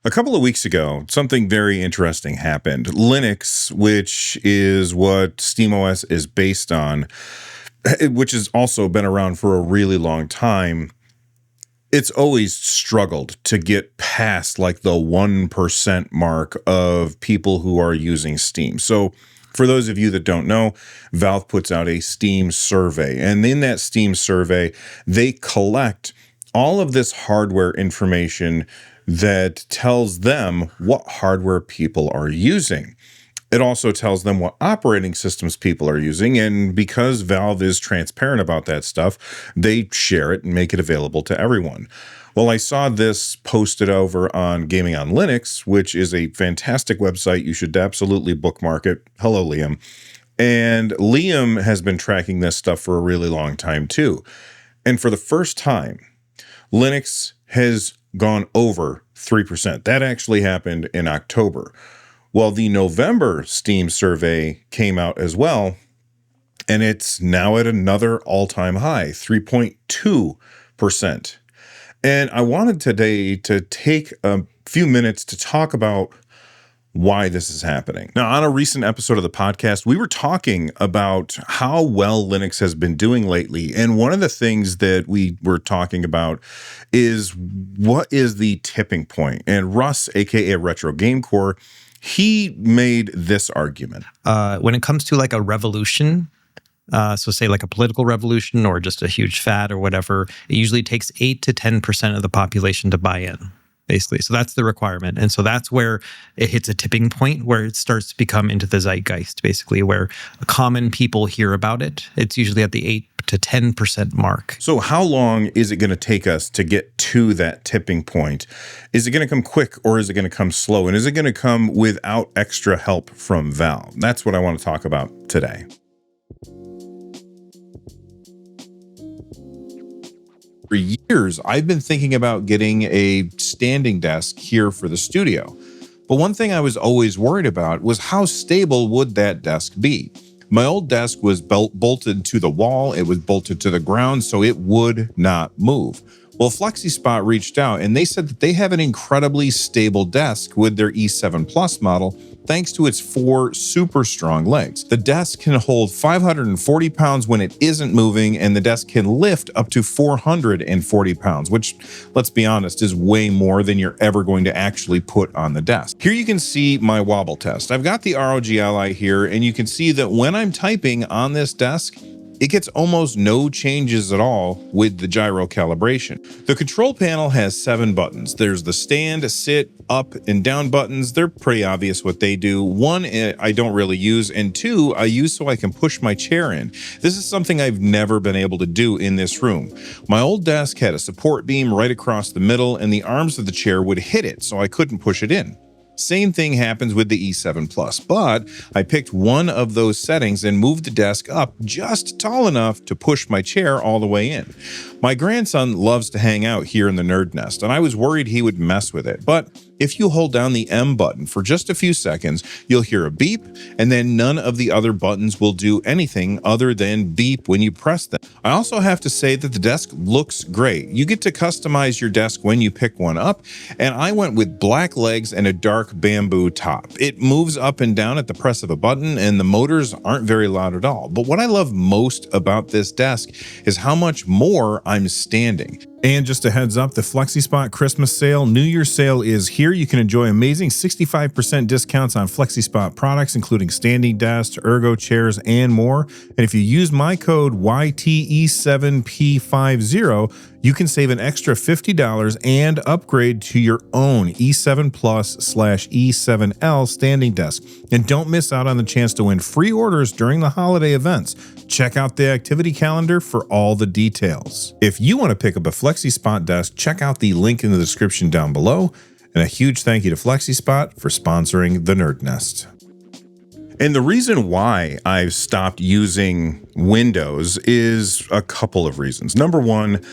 A couple of weeks ago, something very interesting happened. Linux, which is what SteamOS is based on, which has also been around for a really long time, it's always struggled to get past like the 1% mark of people who are using Steam. So for those of you that don't know, Valve puts out a Steam survey. And in that Steam survey, they collect all of this hardware information that tells them what hardware people are using. It also tells them what operating systems people are using. And because Valve is transparent about that stuff, they share it and make it available to everyone. Well, I saw this posted over on Gaming on Linux, which is a fantastic website. You should absolutely bookmark it. Hello, Liam. And Liam has been tracking this stuff for a really long time, too. And for the first time, Linux has gone over 3%. That actually happened in October. Well, the November Steam survey came out as well, and it's now at another all-time high, 3.2%. And I wanted today to take a few minutes to talk about why this is happening. Now, on a recent episode of the podcast, we were talking about how well Linux has been doing lately. And one of the things that we were talking about is what is the tipping point? And Russ, aka Retro Game Core, he made this argument. When it comes to like a revolution, so say like a political revolution or just a huge fad or whatever, it usually takes 8 to 10% of the population to buy in, basically. So that's the requirement. And so that's where it hits a tipping point where it starts to become into the zeitgeist, basically, where common people hear about it. It's usually at the 8 to 10% mark. So how long is it going to take us to get to that tipping point? Is it going to come quick or is it going to come slow? And is it going to come without extra help from Valve? That's what I want to talk about today. For years, I've been thinking about getting a standing desk here for the studio. But one thing I was always worried about was how stable would that desk be? My old desk was bolted to the wall, it was bolted to the ground, so it would not move. Well, Flexispot reached out and they said that they have an incredibly stable desk with their E7 Plus model, thanks to its 4 super strong legs. The desk can hold 540 pounds when it isn't moving, and the desk can lift up to 440 pounds, which, let's be honest, is way more than you're ever going to actually put on the desk. Here you can see my wobble test. I've got the ROG Ally here, and you can see that when I'm typing on this desk, it gets almost no changes at all with the gyro calibration. The control panel has 7 buttons. There's the stand, sit, up, and down buttons. They're pretty obvious what they do. 1, I don't really use, and 2, I use so I can push my chair in. This is something I've never been able to do in this room. My old desk had a support beam right across the middle, and the arms of the chair would hit it, so I couldn't push it in. Same thing happens with the E7 Plus, but I picked one of those settings and moved the desk up just tall enough to push my chair all the way in. My grandson loves to hang out here in the NerdNest, and I was worried he would mess with it, but if you hold down the M button for just a few seconds, you'll hear a beep, and then none of the other buttons will do anything other than beep when you press them. I also have to say that the desk looks great. You get to customize your desk when you pick one up, and I went with black legs and a dark bamboo top. It moves up and down at the press of a button, and the motors aren't very loud at all. But what I love most about this desk is how much more I'm standing. And just a heads up, the Flexispot Christmas sale, New Year's sale is here. You can enjoy amazing 65% discounts on Flexispot products, including standing desks, ergo chairs, and more. And if you use my code YTE7P50, you can save an extra $50 and upgrade to your own E7 Plus/E7L standing desk. And don't miss out on the chance to win free orders during the holiday events. Check out the activity calendar for all the details. If you want to pick up a Flexispot desk, check out the link in the description down below. And a huge thank you to Flexispot for sponsoring the NerdNest. And the reason why I've stopped using Windows is a couple of reasons. Number one,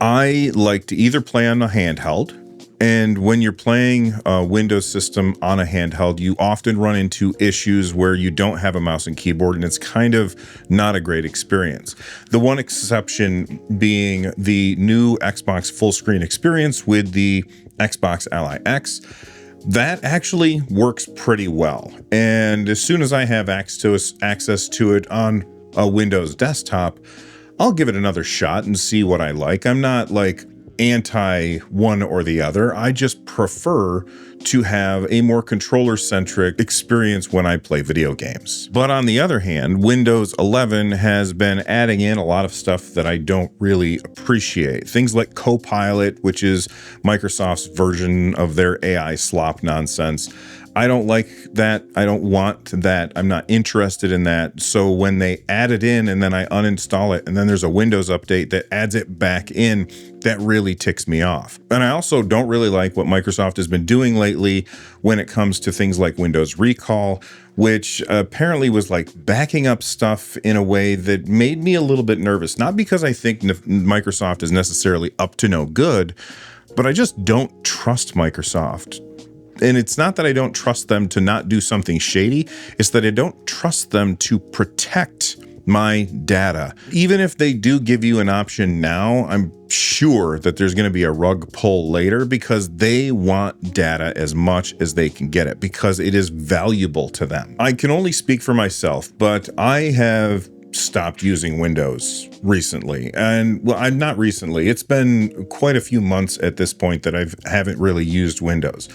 I like to either play on a handheld, and when you're playing a Windows system on a handheld, you often run into issues where you don't have a mouse and keyboard, and it's kind of not a great experience. The one exception being the new Xbox full screen experience with the Xbox Ally X, that actually works pretty well. And as soon as I have access to it on a Windows desktop, I'll give it another shot and see what I like. I'm not like anti one or the other. I just prefer to have a more controller-centric experience when I play video games. But on the other hand, Windows 11 has been adding in a lot of stuff that I don't really appreciate. Things like Copilot, which is Microsoft's version of their AI slop nonsense. I don't like that. I don't want that. I'm not interested in that. So when they add it in and then I uninstall it and then there's a Windows update that adds it back in, that really ticks me off. And I also don't really like what Microsoft has been doing lately when it comes to things like Windows Recall, which apparently was like backing up stuff in a way that made me a little bit nervous. Not because I think Microsoft is necessarily up to no good, but I just don't trust Microsoft. And it's not that I don't trust them to not do something shady. It's that I don't trust them to protect my data. Even if they do give you an option now, I'm sure that there's going to be a rug pull later because they want data as much as they can get it because it is valuable to them. I can only speak for myself, but I have stopped using Windows recently. And well, I'm not recently. It's been quite a few months at this point that I haven't really used Windows.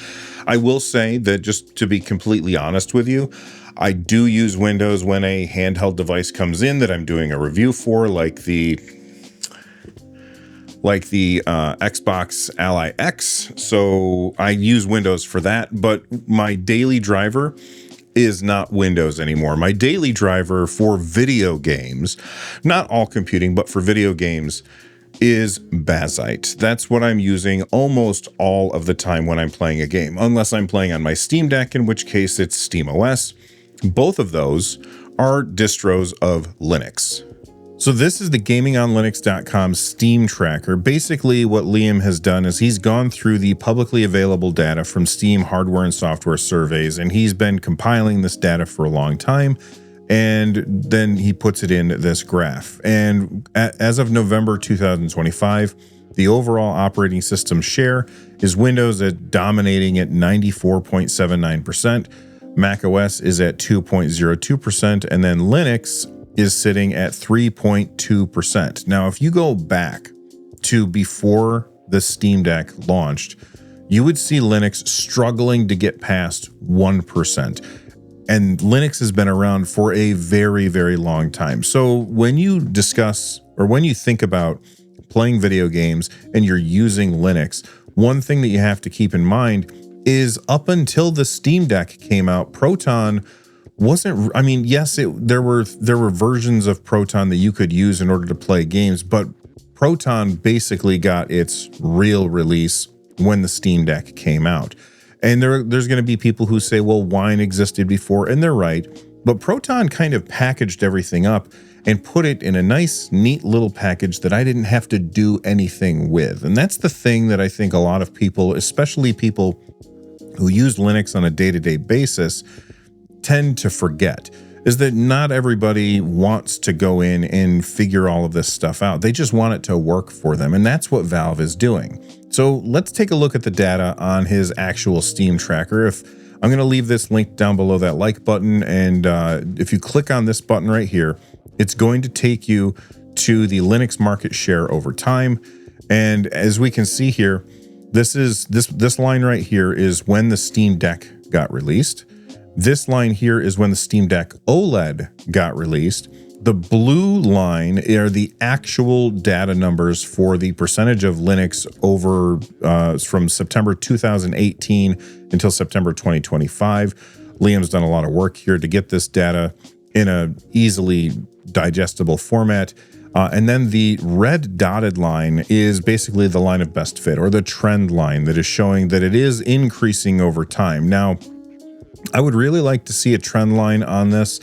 I will say that, just to be completely honest with you, I do use Windows when a handheld device comes in that I'm doing a review for, like the Xbox Ally X. So I use Windows for that, but my daily driver is not Windows anymore. My daily driver for video games, not all computing, but for video games, is Bazite. That's what I'm using almost all of the time when I'm playing a game, unless I'm playing on my Steam Deck, in which case it's SteamOS. Both of those are distros of Linux. So this is the GamingOnLinux.com Steam tracker. Basically what Liam has done is he's gone through the publicly available data from Steam hardware and software surveys, and he's been compiling this data for a long time, and then he puts it in this graph. And as of November 2025, the overall operating system share is Windows dominating at 94.79%, Mac OS is at 2.02%, and then Linux is sitting at 3.2%. Now, if you go back to before the Steam Deck launched, you would see Linux struggling to get past 1%. And Linux has been around for a very, very long time. So when you discuss or when you think about playing video games and you're using Linux, one thing that you have to keep in mind is up until the Steam Deck came out, Proton wasn't, I mean, yes, there were versions of Proton that you could use in order to play games, but Proton basically got its real release when the Steam Deck came out. And there's going to be people who say, well, Wine existed before, and they're right. But Proton kind of packaged everything up and put it in a nice, neat little package that I didn't have to do anything with. And that's the thing that I think a lot of people, especially people who use Linux on a day-to-day basis, tend to forget, is that not everybody wants to go in and figure all of this stuff out. They just want it to work for them. And that's what Valve is doing. So let's take a look at the data on his actual Steam tracker. I'm going to leave this link down below that like button. And if you click on this button right here, it's going to take you to the Linux market share over time. And as we can see here, this line right here is when the Steam Deck got released. This line here is when the Steam Deck OLED got released. The blue line are the actual data numbers for the percentage of Linux over from September 2018 until September 2025. Liam's done a lot of work here to get this data in a easily digestible format. And then the red dotted line is basically the line of best fit, or the trend line that is showing that it is increasing over time. Now, I would really like to see a trend line on this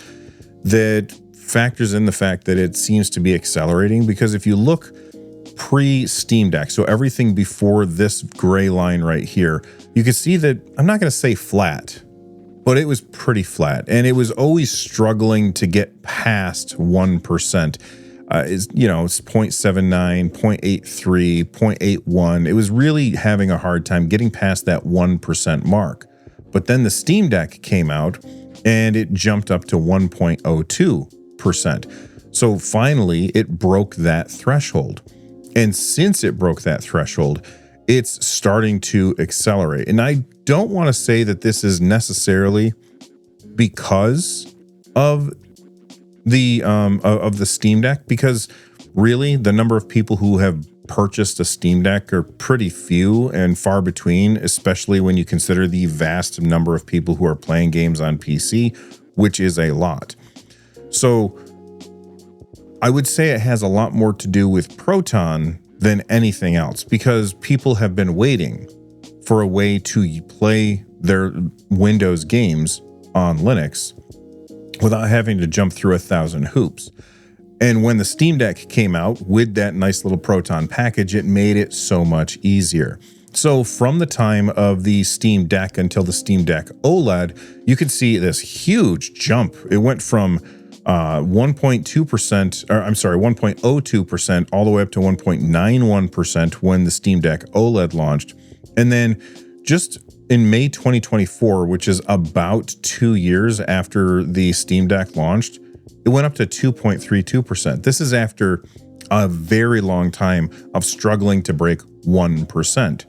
that factors in the fact that it seems to be accelerating, because if you look pre-Steam Deck, so everything before this gray line right here, you can see that, I'm not going to say flat, but it was pretty flat, and it was always struggling to get past 1%. Is, you know, it's 0.79, 0.83, 0.81. It was really having a hard time getting past that 1% mark. But then the Steam Deck came out and it jumped up to 1.02%. So finally, it broke that threshold. And since it broke that threshold, it's starting to accelerate. And I don't want to say that this is necessarily because of the Steam Deck, because really the number of people who have purchased a Steam Deck are pretty few and far between, especially when you consider the vast number of people who are playing games on PC, which is a lot. So I would say it has a lot more to do with Proton than anything else, because people have been waiting for a way to play their Windows games on Linux without having to jump through 1,000 hoops. And when the Steam Deck came out with that nice little Proton package, it made it so much easier. So from the time of the Steam Deck until the Steam Deck OLED, you can see this huge jump. It went from 1.02% all the way up to 1.91% when the Steam Deck OLED launched. And then just in May 2024, which is about 2 years after the Steam Deck launched, it went up to 2.32%. This is after a very long time of struggling to break 1%.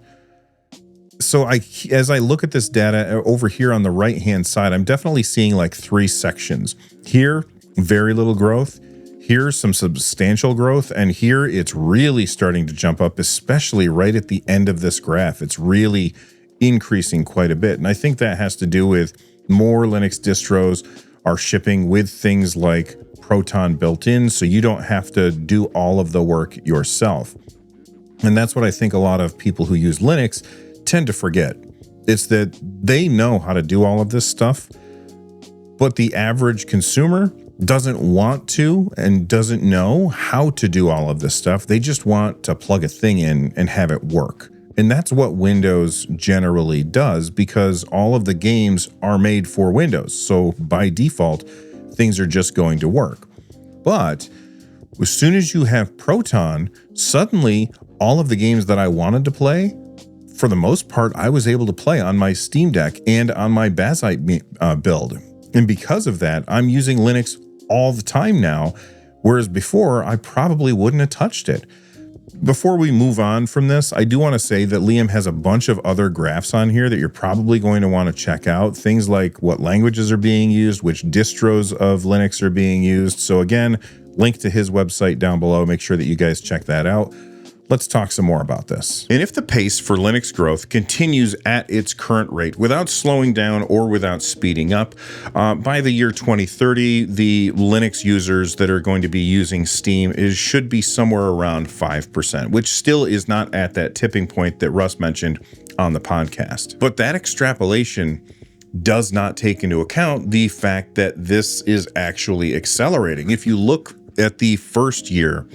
So as I look at this data over here on the right-hand side, I'm definitely seeing like 3 sections. Here, very little growth. Here, some substantial growth. And here, it's really starting to jump up, especially right at the end of this graph. It's really increasing quite a bit. And I think that has to do with more Linux distros are shipping with things like Proton built in, so you don't have to do all of the work yourself. And that's what I think a lot of people who use Linux tend to forget. It's that they know how to do all of this stuff, but the average consumer doesn't want to and doesn't know how to do all of this stuff. They just want to plug a thing in and have it work. And that's what Windows generally does, because all of the games are made for Windows. So by default, things are just going to work. But as soon as you have Proton, suddenly all of the games that I wanted to play, for the most part, I was able to play on my Steam Deck and on my Bazzite build. And because of that, I'm using Linux all the time now, whereas before I probably wouldn't have touched it. Before we move on from this, I do want to say that Liam has a bunch of other graphs on here that you're probably going to want to check out. Things like what languages are being used, which distros of Linux are being used. So again, link to his website down below. Make sure that you guys check that out. Let's talk some more about this. And if the pace for Linux growth continues at its current rate without slowing down or without speeding up, by the year 2030, the Linux users that are going to be using Steam should be somewhere around 5%, which still is not at that tipping point that Russ mentioned on the podcast. But that extrapolation does not take into account the fact that this is actually accelerating. If you look at the first year,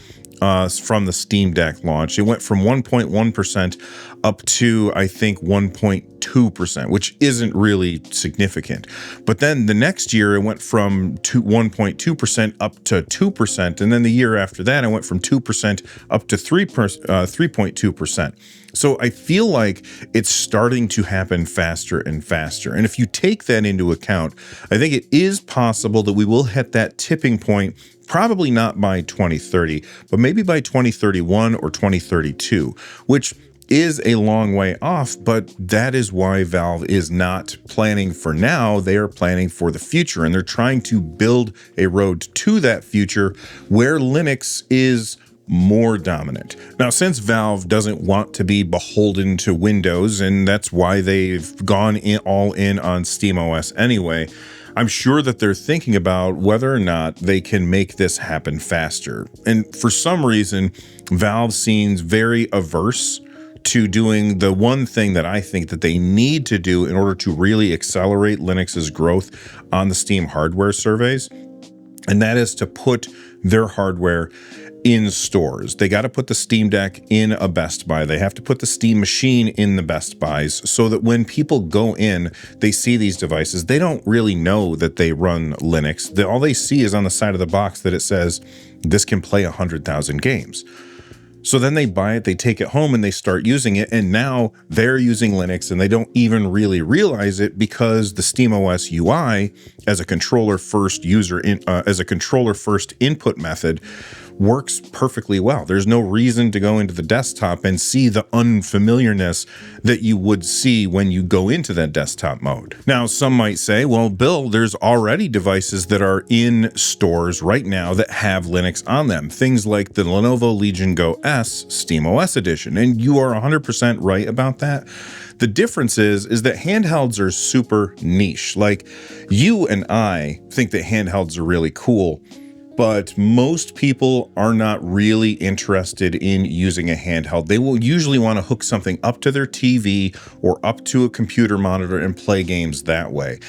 from the Steam Deck launch, it went from 1.1% up to, I think, 1.2%, which isn't really significant. But then the next year, it went from 1.2% up to 2%. And then the year after that, it went from 2% up to 3.2%. So I feel like it's starting to happen faster and faster. And if you take that into account, I think it is possible that we will hit that tipping point, probably not by 2030, but maybe by 2031 or 2032, which is a long way off, but that is why Valve is not planning for now. They are planning for the future, and they're trying to build a road to that future where Linux is more dominant. Now, since Valve doesn't want to be beholden to Windows, and that's why they've gone all in on SteamOS anyway, I'm sure that they're thinking about whether or not they can make this happen faster. And for some reason, Valve seems very averse to doing the one thing that I think that they need to do in order to really accelerate Linux's growth on the Steam hardware surveys, and that is to put their hardware in stores. They got to put the Steam Deck in a Best Buy. They have to put the Steam Machine in the Best Buys so that when people go in, they see these devices. They don't really know that they run Linux. All they see is on the side of the box that it says, this can play 100,000 games. So then they buy it, they take it home, and they start using it. And now they're using Linux, and they don't even really realize it because the SteamOS UI, as a controller first input method, works perfectly well. There's no reason to go into the desktop and see the unfamiliarness that you would see when you go into that desktop mode. Now, some might say, well, Bill, there's already devices that are in stores right now that have Linux on them. Things like the Lenovo Legion Go S SteamOS edition. And you are 100% right about that. The difference is that handhelds are super niche. Like, you and I think that handhelds are really cool, but most people are not really interested in using a handheld. They will usually want to hook something up to their TV or up to a computer monitor and play games that way.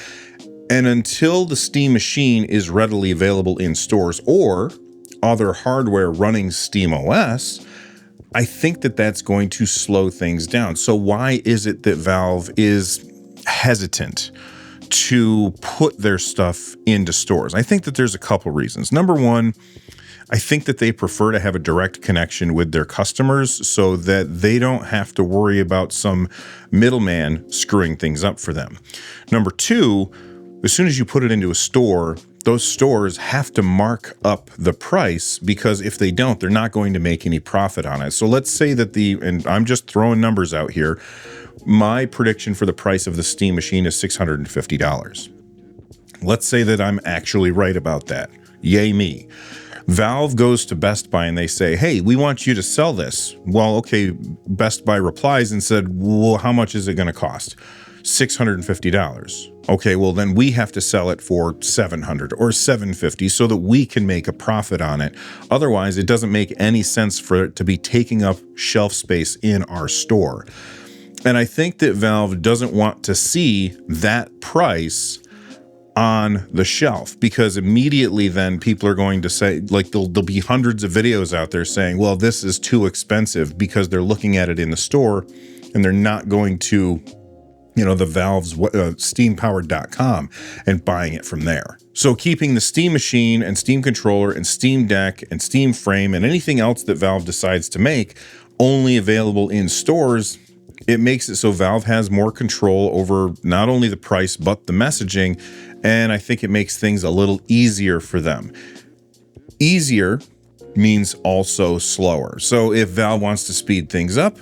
And until the Steam Machine is readily available in stores or other hardware running SteamOS, I think that that's going to slow things down. So why is it that Valve is hesitant to put their stuff into stores? I think that there's a couple reasons. Number one, I think that they prefer to have a direct connection with their customers so that they don't have to worry about some middleman screwing things up for them. Number two, as soon as you put it into a store, those stores have to mark up the price, because if they don't, they're not going to make any profit on it. So let's say that and I'm just throwing numbers out here, my prediction for the price of the Steam Machine is $650. Let's say that I'm actually right about that. Yay me. Valve goes to Best Buy and they say, hey, we want you to sell this. Well, okay, Best Buy replies and said, well, how much is it going to cost? $650. Okay, well then we have to sell it for $700 or $750 so that we can make a profit on it. Otherwise, it doesn't make any sense for it to be taking up shelf space in our store. And I think that Valve doesn't want to see that price on the shelf, because immediately then people are going to say, like, there'll be hundreds of videos out there saying, well, this is too expensive, because they're looking at it in the store and they're not going to, the Valve's steampowered.com and buying it from there. So keeping the Steam Machine and Steam Controller and Steam Deck and Steam Frame and anything else that Valve decides to make only available in stores, it makes it so Valve has more control over not only the price, but the messaging. And I think it makes things a little easier for them. Easier means also slower. So if Valve wants to speed things up,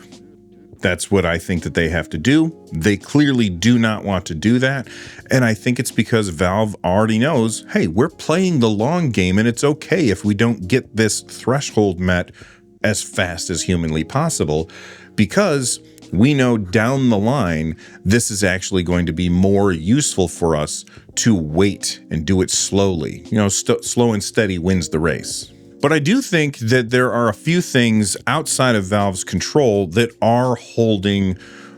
that's what I think that they have to do. They clearly do not want to do that. And I think it's because Valve already knows, hey, we're playing the long game, and it's okay if we don't get this threshold met as fast as humanly possible, because we know down the line, this is actually going to be more useful for us to wait and do it slowly. Slow and steady wins the race. But I do think that there are a few things outside of Valve's control that are holding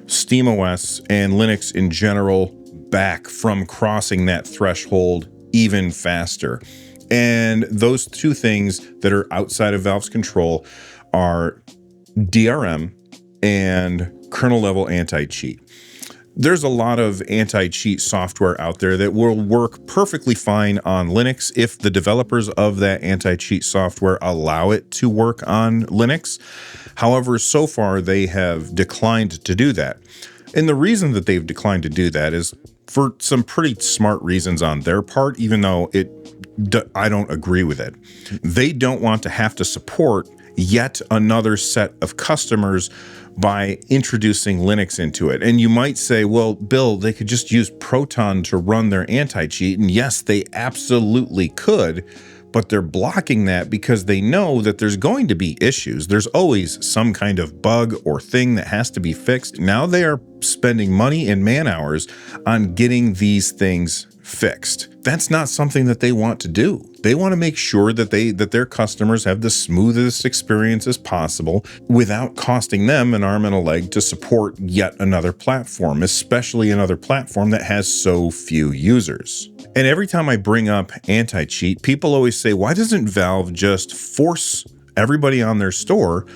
SteamOS and Linux in general back from crossing that threshold even faster. And those two things that are outside of Valve's control are DRM and kernel level anti-cheat. There's a lot of anti-cheat software out there that will work perfectly fine on Linux if the developers of that anti-cheat software allow it to work on Linux. However, so far they have declined to do that. And the reason that they've declined to do that is for some pretty smart reasons on their part, even though I don't agree with it. They don't want to have to support yet another set of customers by introducing Linux into it. And you might say, well, Bill, they could just use Proton to run their anti-cheat. And yes, they absolutely could, but they're blocking that because they know that there's going to be issues. There's always some kind of bug or thing that has to be fixed. Now they are spending money and man hours on getting these things fixed. That's not something that they want to do. They want to make sure that their customers have the smoothest experience as possible without costing them an arm and a leg to support yet another platform, especially another platform that has so few users. And every time I bring up anti-cheat, people always say, why doesn't Valve just force everybody on their store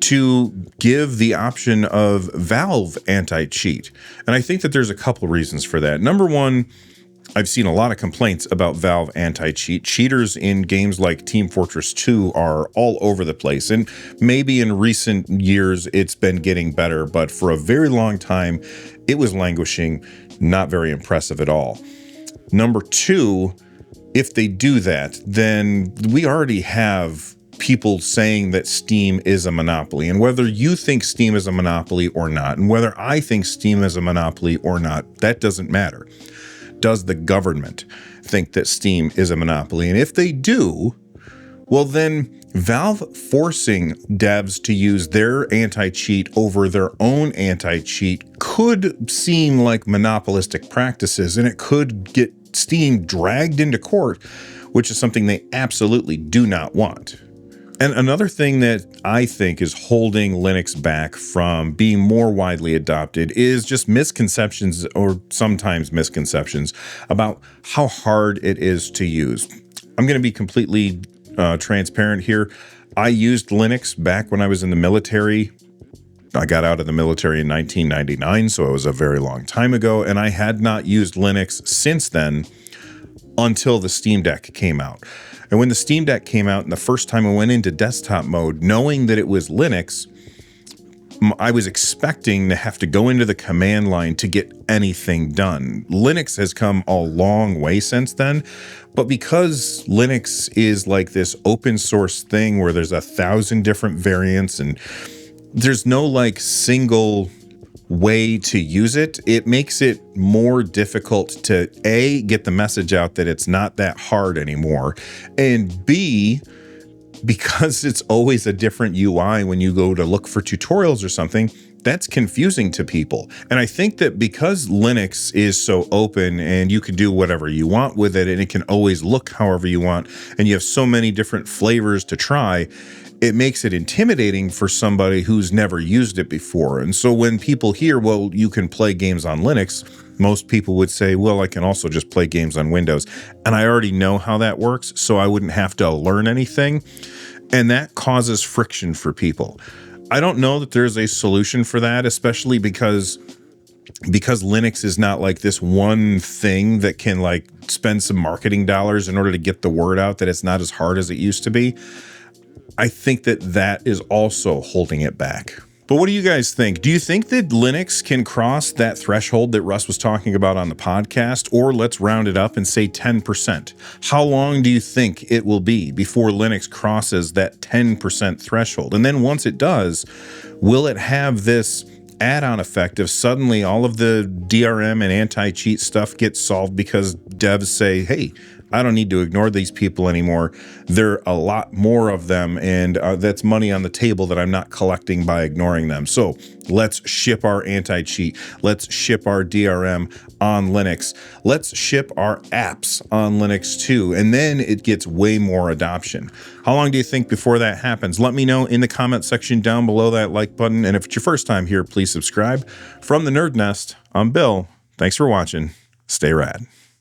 to give the option of Valve anti-cheat. And I think that there's a couple reasons for that. Number one, I've seen a lot of complaints about Valve anti-cheat. Cheaters in games like Team Fortress 2 are all over the place. And maybe in recent years, it's been getting better. But for a very long time, it was languishing, not very impressive at all. Number two, if they do that, then we already have people saying that Steam is a monopoly. And whether you think Steam is a monopoly or not, and whether I think Steam is a monopoly or not, that doesn't matter. Does the government think that Steam is a monopoly? And if they do, well, then Valve forcing devs to use their anti-cheat over their own anti-cheat could seem like monopolistic practices, and it could get Steam dragged into court, which is something they absolutely do not want. And another thing that I think is holding Linux back from being more widely adopted is just misconceptions, or sometimes misconceptions, about how hard it is to use. I'm going to be completely transparent here. I used Linux back when I was in the military. I got out of the military in 1999, so it was a very long time ago, and I had not used Linux since then until the Steam Deck came out. And when the Steam Deck came out, and the first time I went into desktop mode, knowing that it was Linux, I was expecting to have to go into the command line to get anything done. Linux has come a long way since then, but because Linux is like this open source thing where there's 1,000 different variants and there's no like single way to use it, it makes it more difficult to A, get the message out that it's not that hard anymore, and B, because it's always a different UI when you go to look for tutorials or something, that's confusing to people. And I think that because Linux is so open and you can do whatever you want with it and it can always look however you want, and you have so many different flavors to try, it makes it intimidating for somebody who's never used it before. And so when people hear, well, you can play games on Linux, most people would say, well, I can also just play games on Windows. And I already know how that works, so I wouldn't have to learn anything. And that causes friction for people. I don't know that there's a solution for that, especially because Linux is not like this one thing that can like spend some marketing dollars in order to get the word out that it's not as hard as it used to be. I think that is also holding it back. But what do you guys think? Do you think that Linux can cross that threshold that Russ was talking about on the podcast? Or let's round it up and say 10%. How long do you think it will be before Linux crosses that 10% threshold? And then once it does, will it have this add-on effect of suddenly all of the DRM and anti-cheat stuff gets solved because devs say, hey, I don't need to ignore these people anymore. There are a lot more of them, and that's money on the table that I'm not collecting by ignoring them. So let's ship our anti-cheat. Let's ship our DRM on Linux. Let's ship our apps on Linux too. And then it gets way more adoption. How long do you think before that happens? Let me know in the comment section down below that like button. And if it's your first time here, please subscribe. From the Nerd Nest, I'm Bill. Thanks for watching. Stay rad.